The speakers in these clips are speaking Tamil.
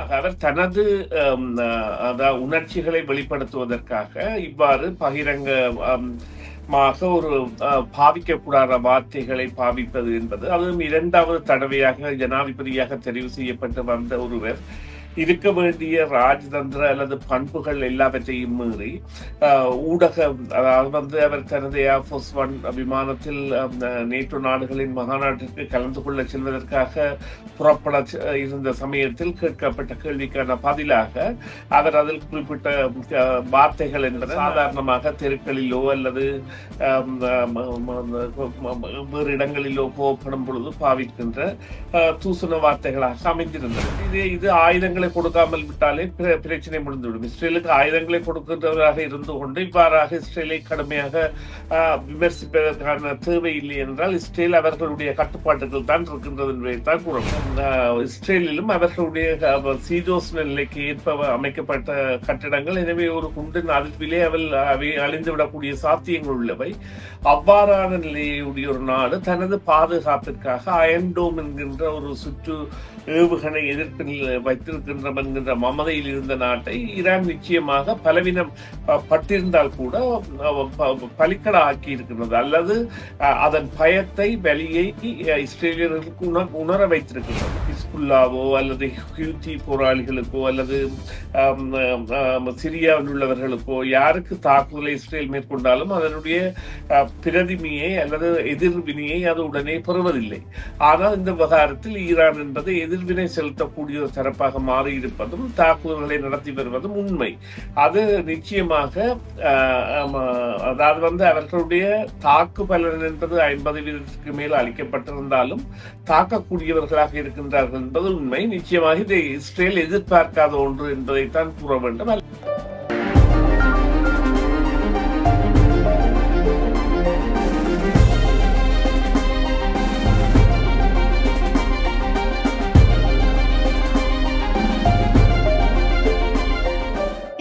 அவர் தனது உணர்ச்சிகளை வெளிப்படுத்துவதற்காக இவ்வாறு பகிரங்க மாக ஒரு பாவிக்கக்கூடாத வார்த்தைகளை பாவிப்பது என்பது, அதுவும் இரண்டாவது தடவையாக ஜனாதிபதியாக தெரிவு செய்யப்பட்டு வந்த ஒருவர் இருக்க வேண்டிய ராஜதந்திர அல்லது பண்புகள் எல்லாவற்றையும் மீறி ஊடகம், அதாவது அவர் தனது ஏர்ஃபோர்ஸ் ஒன் விமானத்தில் நேட்டோ நாடுகளின் மகாநாட்டிற்கு கலந்து கொள்ள செல்வதற்காக புறப்பட இருந்த சமயத்தில் கேட்கப்பட்ட கேள்விக்கான பதிலாக அவர் அதில் குறிப்பிட்ட வார்த்தைகள் என்பது சாதாரணமாக தெருக்களிலோ அல்லது வேறு இடங்களிலோ கோபப்படும் பொழுது பாவிக்கின்ற தூசண வார்த்தைகளாக அமைந்திருந்தது. இது ஆயுதங்களை கொடுக்காமல் விட்டாலே பிரச்சனை முடிந்துவிடும். இஸ்ரேலுக்கு ஆயுதங்களை கொடுக்கின்றவராக இருந்து கொண்டு இவ்வாறாக இஸ்ரேலை கடுமையாக விமர்சிப்பதற்கான தேவை இல்லை என்றால் இஸ்ரேல் அவர்களுடைய கட்டுப்பாட்டுகள் தான் இருக்கின்றது என்பதைத்தான் கூறணும். இஸ்ரேலிலும் அவர்களுடைய சீதோஷ்ண நிலைக்கு ஏற்ப அமைக்கப்பட்ட கட்டிடங்கள், எனவே ஒரு குண்டின் அதிர்விலே அவை அழிந்துவிடக்கூடிய சாத்தியங்கள் உள்ளவை. அவ்வாறான நிலையுடைய ஒரு நாடு தனது பாதுகாப்பிற்காக அயன்டோம் என்கின்ற ஒரு சுற்று ஏவுகணை எதிர்ப்பில் வைத்திருக்கின்றோம் என்கின்ற மமதையில் இருந்த நாட்டை ஈரான் நிச்சயமாக பலவீனம் பட்டிருந்தால் கூட பலிக்கட ஆக்கி இருக்கின்றது, அல்லது அதன் பயத்தை வலியை இஸ்ரேலியர்களுக்கு உணர வைத்திருக்கின்றது. ஹிஸ்புல்லாவோ அல்லது ஹூதி போராளிகளுக்கோ அல்லது சிரியாவில் உள்ளவர்களுக்கோ யாருக்கு தாக்குதலை இஸ்ரேல் மேற்கொண்டாலும் அதனுடைய பிரதிமையை அல்லது எதிர்வினையை அது உடனே பெறுவதில்லை. ஆனால் இந்த விவகாரத்தில் ஈரான் என்பது எதிர்வினை செலுத்தக்கூடிய ஒரு தரப்பாக மாறியிருப்பதும் தாக்குதல்களை நடத்தி வருவதும் உண்மை. அது நிச்சயமாக அதாவது அவர்களுடைய தாக்கு பலன் என்பது 50% மேல் அளிக்கப்பட்டிருந்தாலும் தாக்கக்கூடியவர்களாக இருக்கின்றார்கள் என்பது உண்மை. நிச்சயமாக இதை இஸ்ரேல் எதிர்பார்க்காத ஒன்று என்பதைத்தான் கூற வேண்டும்.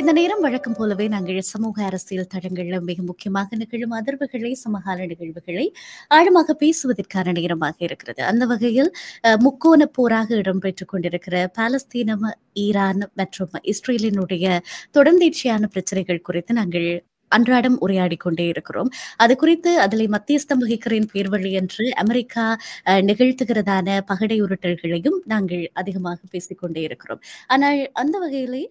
இந்த நேரம் வழக்கம் போலவே நாங்கள் சமூக அரசியல் தடங்களில் மிக முக்கியமாக நிகழும் அதிர்வுகளை, சமகால நிகழ்வுகளை ஆழமாக பேசுவதற்கான நேரமாக இருக்கிறது. அந்த வகையில் முக்கோண போராக இடம்பெற்றுக் கொண்டிருக்கிற பாலஸ்தீனம், ஈரான் மற்றும் இஸ்ரேலினுடைய தொடர்ந்தேர்ச்சியான பிரச்சனைகள் குறித்து நாங்கள் அன்றாடம் உரையாடி கொண்டே இருக்கிறோம். அது குறித்து அதில் மத்தியஸ்தம் வகிக்கிறேன் பேர்வழி என்று அமெரிக்கா நிகழ்த்துகிறதான பகடை உருட்டல்களையும் நாங்கள் அதிகமாக பேசிக்கொண்டே இருக்கிறோம். ஆனால் அந்த வகையிலே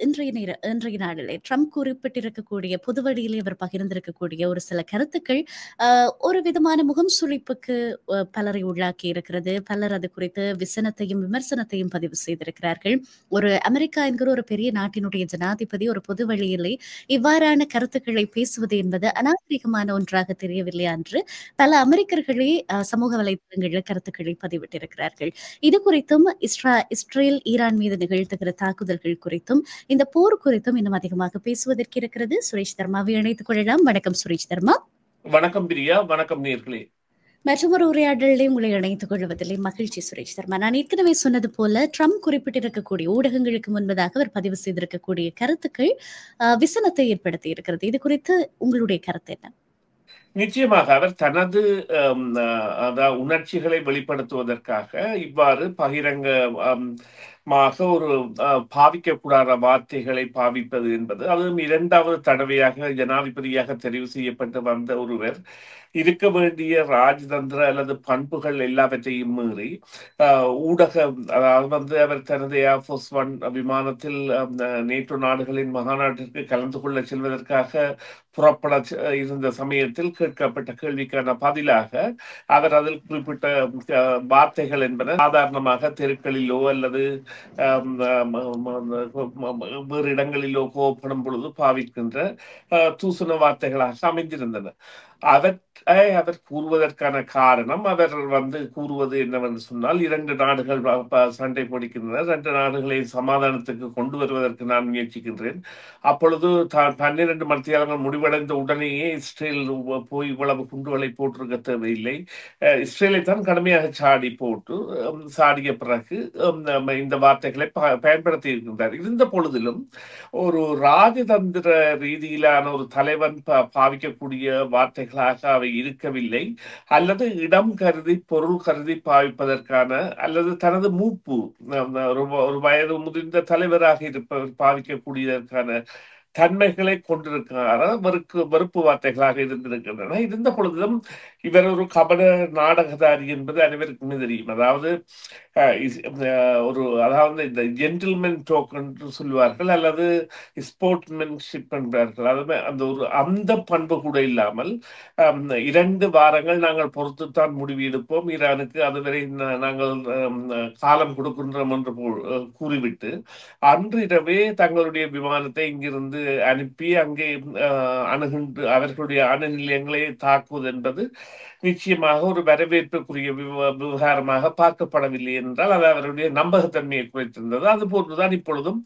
இன்றைய நாளிலே ட்ரம்ப் குறிப்பிட்டிருக்கக்கூடிய பொதுவழியிலே அவர் பகிர்ந்திருக்கக்கூடிய ஒரு சில கருத்துக்கள் ஒரு விதமான முகம் சுழிப்புக்கு பலரை உள்ளாக்கி இருக்கிறது. பலர் அது குறித்து விசனத்தையும் விமர்சனத்தையும் பதிவு செய்திருக்கிறார்கள். ஒரு அமெரிக்கா என்கிற ஒரு பெரிய நாட்டினுடைய ஜனாதிபதி ஒரு பொது வழியிலே இவ்வாறான கருத்துக்களை பேசுவது என்பது அநாகரிகமான ஒன்றாக தெரியவில்லையா என்று பல அமெரிக்கர்களே சமூக வலைதளங்களில் கருத்துக்களை பதிவிட்டிருக்கிறார்கள். இது குறித்தும் இஸ்ரேல் ஈரான் மீது நிகழ்த்துகிற தாக்குதல்கள் குறித்தும் இந்த போர் குறித்தும் இன்னும் அதிகமாக பேசுவதற்கு இருக்கிறது. சுரேஷ் தர்மாவை இணைத்துக் கொள்ளலாம். வணக்கம் சுரேஷ் தர்மா. வணக்கம் பிரியா. வணக்கம் நேயர்களே. மற்றொரு உரையாடலே உங்களை இணைத்துக் கொள்வதில்லை மகிழ்ச்சி சுரேஷ் சர்மா. நான் ஏற்கனவே சொன்னது போல ட்ரம்ப் குறிப்பிட்டிருக்கக்கூடிய ஊடகங்களுக்கு முன்பதாக அவர் பதிவு செய்திருக்கக்கூடிய கருத்துக்கள் விசனத்தை ஏற்படுத்தி இருக்கிறது. இது குறித்து உங்களுடைய கருத்து என்ன? நிச்சயமாக அவர் தனது உணர்ச்சிகளை வெளிப்படுத்துவதற்காக இவ்வாறு பகிரங்க ஒரு பாவிக்கக்கூடாத வார்த்தைகளை பாவிப்பது என்பது, அதுவும் இரண்டாவது தடவையாக ஜனாதிபதியாக தெரிவு செய்யப்பட்டு வந்த ஒருவர் இருக்க வேண்டிய ராஜதந்திர அல்லது பண்புகள் எல்லாவற்றையும் மீறி ஊடகம், அதாவது அவர் தனது ஏர்ஃபோர்ஸ் ஒன் விமானத்தில் நேட்டோ நாடுகளின் மகாநாட்டிற்கு கலந்து கொள்ள செல்வதற்காக புறப்பட இருந்த சமயத்தில் கேட்கப்பட்ட கேள்விக்கான பதிலாக அவர் அதில் குறிப்பிட்ட வார்த்தைகள் என்பது சாதாரணமாக தெருக்களிலோ அல்லது வேறு இடங்களிலோ கோபப்படும் பொழுது பாவிக்கின்ற தூசண வார்த்தைகளாக அமைந்திருந்தன. அவர் கூறுவதற்கான காரணம், அவர் கூறுவது என்னவென்று சொன்னால், 2 நாடுகள் சண்டை போடுகின்றன, 2 நாடுகளை சமாதானத்துக்கு கொண்டு வருவதற்கு நான் முயற்சிக்கின்றேன். அப்பொழுது 12 மணித்தியாலங்கள் முடிவடைந்த உடனேயே இஸ்ரேல் போய் இவ்வளவு குண்டுகளை போட்டிருக்க தேவையில்லை. இஸ்ரேலை தான் கடுமையாக சாடிய பிறகு இந்த வார்த்தைகளை பயன்படுத்தி இருக்கின்றார். இருந்த பொழுதிலும் ஒரு ராஜதந்திர ரீதியிலான ஒரு தலைவன் பாவிக்கக்கூடிய வார்த்தைகளாக அவை இருக்கவில்லை, அல்லது இடம் கருதி பொருள் கருதி பாவிப்பதற்கான, அல்லது தனது மூப்பு ஒரு வயது முதிர்ந்த தலைவராக இருப்பவர் பாவிக்கக்கூடியதற்கான தன்மைகளை கொண்டிருக்கிற வெறுப்பு வார்த்தைகளாக இருந்திருக்கின்றன. இருந்த பொழுதிலும் இவர் ஒரு கபட நாடகதாரி என்பது அனைவருக்குமே தெரியும். அதாவது அதாவது இந்த ஜென்டில்மென் டோக் என்று சொல்லுவார்கள், அல்லது ஸ்போர்ட்மென்ஷிப் என்பார்கள். அது அந்த பண்பு கூட இல்லாமல் 2 வாரங்கள் நாங்கள் பொறுத்துத்தான் முடிவு எடுப்போம், ஈரானுக்கு அதுவரை நாங்கள் காலம் கொடுக்கின்றோம் என்று கூறிவிட்டு அன்றிரவே தங்களுடைய விமானத்தை இங்கிருந்து அனுப்பி அங்கே அணுகின்ற அவர்களுடைய அணு நிலையங்களை தாக்குவது என்பது நிச்சயமாக ஒரு வரவேற்புக்குரிய விவகாரமாக பார்க்கப்படவில்லை என்றால் அது அவருடைய நம்பகத்தன்மையை குறைத்திருந்தது. அதுபோன்றுதான் இப்பொழுதும்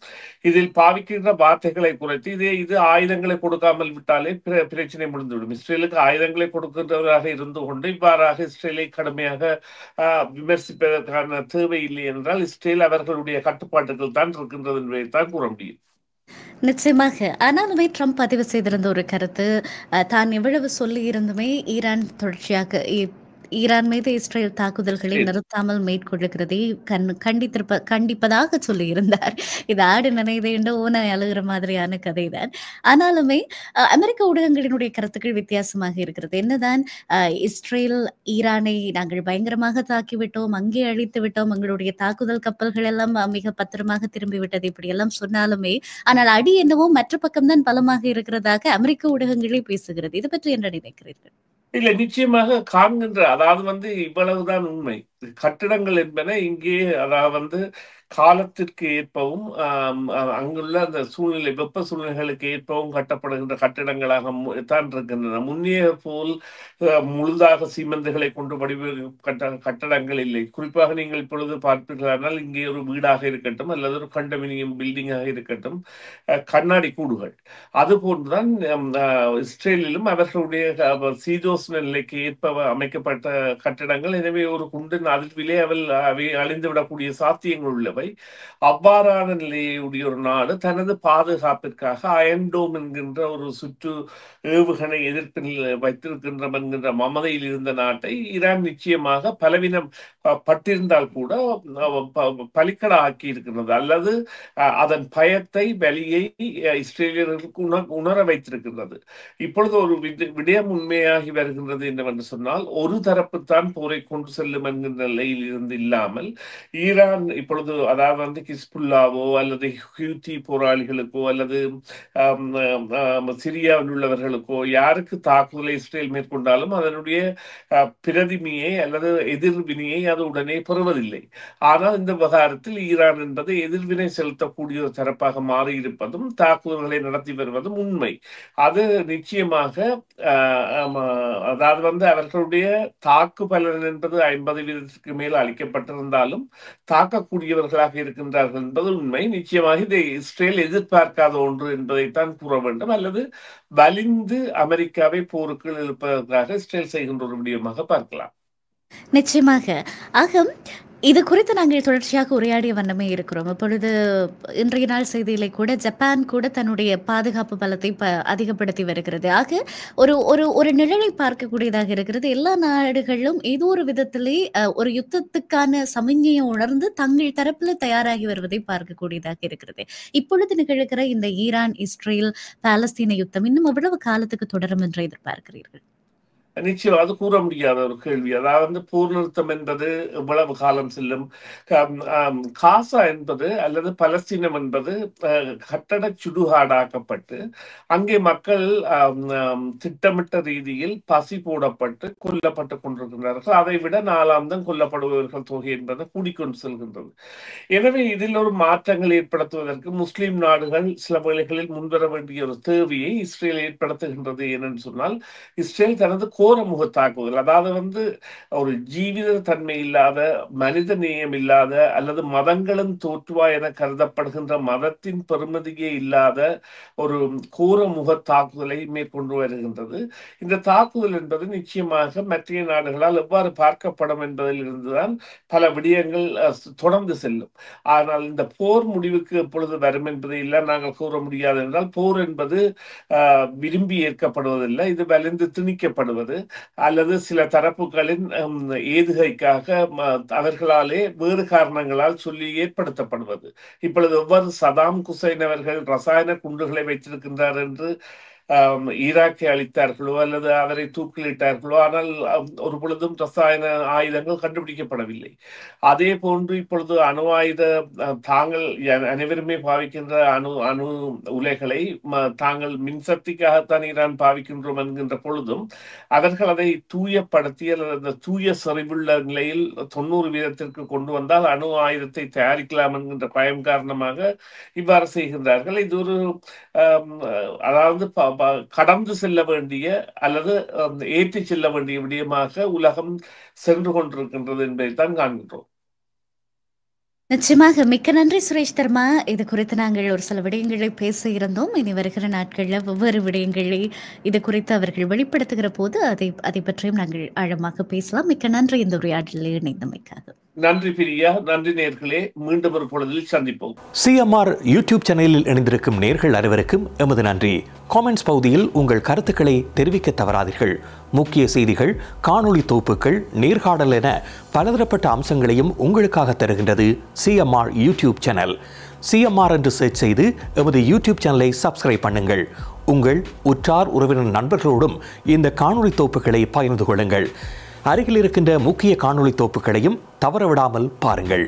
இதில் பாவிக்கின்ற வார்த்தைகளை குறைத்து இது ஆயுதங்களை கொடுக்காமல் விட்டாலே பிரச்சனை முடிந்துவிடும். இஸ்ரேலுக்கு ஆயுதங்களை கொடுக்கின்றவராக இருந்து கொண்டு இவ்வாறாக இஸ்ரேலை கடுமையாக விமர்சிப்பதற்கான தேவை இல்லை என்றால் இஸ்ரேல் அவர்களுடைய கட்டுப்பாட்டுகள் தான் இருக்கின்றது என்பதை தான் கூற முடியும். நிச்சயமாக. ஆனாலுமே ட்ரம்ப் பதிவு செய்திருந்த ஒரு கருத்து, தான் எவ்வளவு சொல்லி இருந்துமே ஈரான் தொடர்ச்சியாக ஈரான் மீது இஸ்ரேல் தாக்குதல்களை நிறுத்தாமல் மேற்கொள்ளுகிறதை கண்டிப்பதாக சொல்லியிருந்தார். இது ஆடு நினைதேண்ட ஓனாய் அழுகிற மாதிரியான கதைதான். ஆனாலுமே அமெரிக்க ஊடகங்களினுடைய கருத்துக்கள் வித்தியாசமாக இருக்கிறது. என்னதான் இஸ்ரேல் ஈரானை நாங்கள் பயங்கரமாக தாக்கிவிட்டோம், அங்கே அழித்து விட்டோம், எங்களுடைய தாக்குதல் கப்பல்கள் எல்லாம் மிக பத்திரமாக திரும்பிவிட்டது இப்படி எல்லாம் சொன்னாலுமே, ஆனால் அடி என்னவோ மற்ற பக்கம்தான் பலமாக இருக்கிறதாக அமெரிக்க ஊடகங்களே பேசுகிறது. இது பற்றி என்ன நினைக்கிறீர்கள்? இல்ல, நிச்சயமாக காண்கின்ற, அதாவது இவ்வளவுதான் உண்மை. கட்டிடங்கள் என்பன இங்கே அதாவது காலத்திற்கு ஏற்பவும் அங்குள்ள அந்த சூழ்நிலை வெப்ப சூழ்நிலைகளுக்கு ஏற்பவும் கட்டப்படுகின்ற கட்டிடங்களாக தான் இருக்கின்றன. முன்னே போல் முழுதாக சீமெந்துகளை கொண்டு கட்டடங்கள் இல்லை. குறிப்பாக நீங்கள் இப்பொழுது பார்ப்பீர்களானால் இங்கே ஒரு வீடாக இருக்கட்டும் அல்லது ஒரு கண்டமினியம் பில்டிங்காக இருக்கட்டும், கண்ணாடி கூடுகள். அதுபோன்றுதான் இஸ்ரேலிலும் அவர்களுடைய சீதோஷ்ண நிலைக்கு ஏற்ப அமைக்கப்பட்ட கட்டிடங்கள். எனவே ஒரு குண்டின் அதிர்விலே அவை அழிந்துவிடக்கூடிய சாத்தியங்கள் உள்ளவை. அவ்வாறான நிலையுடைய ஒரு நாடு தனது பாதுகாப்பிற்காக அயன்டோம் என்கின்ற ஒரு சுற்று ஏவுகணை எதிர்ப்பில் வைத்திருக்கின்ற என்கின்ற மமதையில் இருந்த நாட்டை ஈரான் நிச்சயமாக பலவீனம் பட்டிருந்தால் கூட பலிக்கட ஆக்கி இருக்கின்றது, அல்லது அதன் பயத்தை வலியை இஸ்ரேலியர்களுக்கு உணர வைத்திருக்கின்றது. இப்பொழுது ஒரு விடயம் உண்மையாகி வருகின்றது என்னவென்று சொன்னால், ஒரு தரப்புத்தான் போரை கொண்டு செல்லும் என்கின்ற நிலையில் இருந்து இல்லாமல் ஈரான் இப்பொழுது அதாவது ஹிஸ்புல்லாவோ அல்லது ஹூத்தி போராளிகளுக்கோ அல்லது சிரியாவில் உள்ளவர்களுக்கோ யாருக்கு தாக்குதலை இஸ்ரேல் மேற்கொண்டாலும் அதனுடைய பிரதிமையை அல்லது எதிர்வினையை அது உடனே பெறுவதில்லை. ஆனால் இந்த விவகாரத்தில் ஈரான் என்பது எதிர்வினை செலுத்தக்கூடிய ஒரு தரப்பாக மாறியிருப்பதும் தாக்குதல்களை நடத்தி வருவதும் உண்மை. அது நிச்சயமாக அதாவது அவர்களுடைய தாக்கு பலன் என்பது 50% மேல் அளிக்கப்பட்டிருந்தாலும் தாக்கக்கூடியவர்களாக இருக்கின்றார்கள் என்பது உண்மை. நிச்சயமாக இதை இஸ்ரேல் எதிர்பார்க்காத ஒன்று என்பதைத்தான் கூற வேண்டும், அல்லது வலிந்து அமெரிக்காவை போருக்கு இழுப்பதற்காக இஸ்ரேல் செய்கின்ற ஒரு விடயமாக பார்க்கலாம். நிச்சயமாக. ஆக இது குறித்து நாங்கள் தொடர்ச்சியாக உரையாடிய வண்ணமே இருக்கிறோம். இப்பொழுது இன்றைய நாள் செய்தியிலே கூட ஜப்பான் கூட தன்னுடைய பாதுகாப்பு பலத்தை அதிகப்படுத்தி வருகிறது. ஆக ஒரு நிழலை பார்க்கக்கூடியதாக இருக்கிறது. எல்லா நாடுகளும் ஏதோ ஒரு விதத்திலே ஒரு யுத்தத்துக்கான சமிஞ்ஞையை உணர்ந்து தங்கள் தரப்பில் தயாராகி வருவதை பார்க்கக்கூடியதாக இருக்கிறது. இப்பொழுது நிகழ்கிற இந்த ஈரான் இஸ்ரேல் பாலஸ்தீன யுத்தம் இன்னும் எவ்வளவு காலத்துக்கு தொடரும் என்று எதிர்பார்க்கிறீர்கள்? நிச்சயம் அது கூற முடியாத ஒரு கேள்வி. அதாவது போர் நிறுத்தம் என்பது எவ்வளவு காலம் செல்லும்? காசா என்பது அல்லது பலஸ்தீனம் என்பது கட்டட சுடுகாடாக்கப்பட்டு அங்கே மக்கள் திட்டமிட்ட ரீதியில் பசி போடப்பட்டு கொல்லப்பட்டு கொண்டிருக்கின்றார்கள். அதை விட நாளாந்தம் கொல்லப்படுபவர்கள் தொகை என்பது கூடிக்கொண்டு செல்கின்றது. எனவே இதில் ஒரு மாற்றங்கள் ஏற்படுத்துவதற்கு முஸ்லிம் நாடுகள் சில வேளைகளில் முன்வர வேண்டிய ஒரு தேவையை இஸ்ரேல் ஏற்படுத்துகின்றது. ஏனென்று சொன்னால், இஸ்ரேல் தனது கோர முக தாக்குதல், அதாவது ஒரு ஜீவித தன்மை இல்லாத, மனித நேயம் இல்லாத, அல்லது மதங்களும் தோற்றுவா என கருதப்படுகின்ற மதத்தின் பெருமதியே இல்லாத ஒரு கோர முக தாக்குதலை மேற்கொண்டு வருகின்றது. இந்த தாக்குதல் என்பது நிச்சயமாக மற்ற நாடுகளால் எவ்வாறு பார்க்கப்படும் என்பதில் இருந்துதான் பல விடயங்கள் தொடர்ந்து செல்லும். ஆனால் இந்த போர் முடிவுக்கு எப்பொழுது வரும் என்பதை எல்லாம் நாங்கள் கூற முடியாது. என்றால் போர் என்பது விரும்பி ஏற்கப்படுவதில்லை, இது வலிந்து திணிக்கப்படுவது. இருக்கின்றது, அல்லது சில தரப்புகளின் ஏதுகைக்காக அவர்களாலே வேறு காரணங்களால் சொல்லி ஏற்படுத்தப்படுவது. இப்பொழுது ஒவ்வொரு சதாம் குசைன் அவர்கள் ரசாயன குண்டுகளை வைத்திருக்கின்றார் என்று ஈராக்கை அளித்தார்களோ அல்லது அவரை தூக்கிலிட்டார்களோ, ஆனால் ஒரு பொழுதும் ரசாயன ஆயுதங்கள் கண்டுபிடிக்கப்படவில்லை. அதே போன்று இப்பொழுது அணு ஆயுத தாங்கள் அனைவருமே பாவிக்கின்ற அணு உலைகளை தாங்கள் மின்சக்திக்காகத்தான் ஈரான் பாவிக்கின்றோம் என்கின்ற பொழுதும் அவர்கள் அதை தூயப்படுத்தி அல்லது அந்த தூய செறிவுள்ள நிலையில் 90% கொண்டு வந்தால் அணு ஆயுதத்தை தயாரிக்கலாம் என்கின்ற பயம் காரணமாக இவ்வாறு செய்கின்றார்கள். இது ஒரு அதாவது கடந்து செல்ல வேண்டிய அல்லது ஏற்றி செல்ல வேண்டிய விடயமாக உலகம் சென்று கொண்டிருக்கின்றது என்பதை தான் காண்கின்றோம். நிச்சயமாக மிக்க நன்றி சுரேஷ் தர்மா. இது குறித்து நாங்கள் ஒரு சில விடயங்களை பேச இருந்தோம். இனி வருகிற நாட்களில் ஒவ்வொரு விடயங்களை இது குறித்து அவர்கள் வெளிப்படுத்துகிற போது அதை பற்றியும் நாங்கள் ஆழமாக பேசலாம். மிக்க நன்றி இந்த உரையாடலில் இணைந்தமைக்காக. நன்றி பிரியா, நன்றி நேர்களே. மீண்டும் ஒரு பொழுதில் சந்திப்போம். சிஎம்ஆர் யூடியூப் சேனலில் இணைந்திருக்கும் நேர்கள் அனைவருக்கும் எமது நன்றி. காமெண்ட்ஸ் பகுதியில் உங்கள் கருத்துக்களை தெரிவிக்க தவறாதீர்கள். முக்கிய செய்திகள், காணொளி தொகுப்புகள், நேர்காணல் என பலதரப்பட்ட அம்சங்களையும் உங்களுக்காக தருகின்றது சிஎம்ஆர் யூடியூப் சேனல். சிஎம்ஆர் என்று சர்ச் செய்து எமது யூடியூப் சேனலை சப்ஸ்கிரைப் பண்ணுங்கள். உங்கள் உற்றார் உறவினர் நண்பர்களோடும் இந்த காணொளி தொகுப்புகளை பகிர்ந்து கொள்ளுங்கள். அருகில் இருக்கின்ற முக்கிய காணொளி தொகுப்புகளையும் தவறவிடாமல் பாருங்கள்.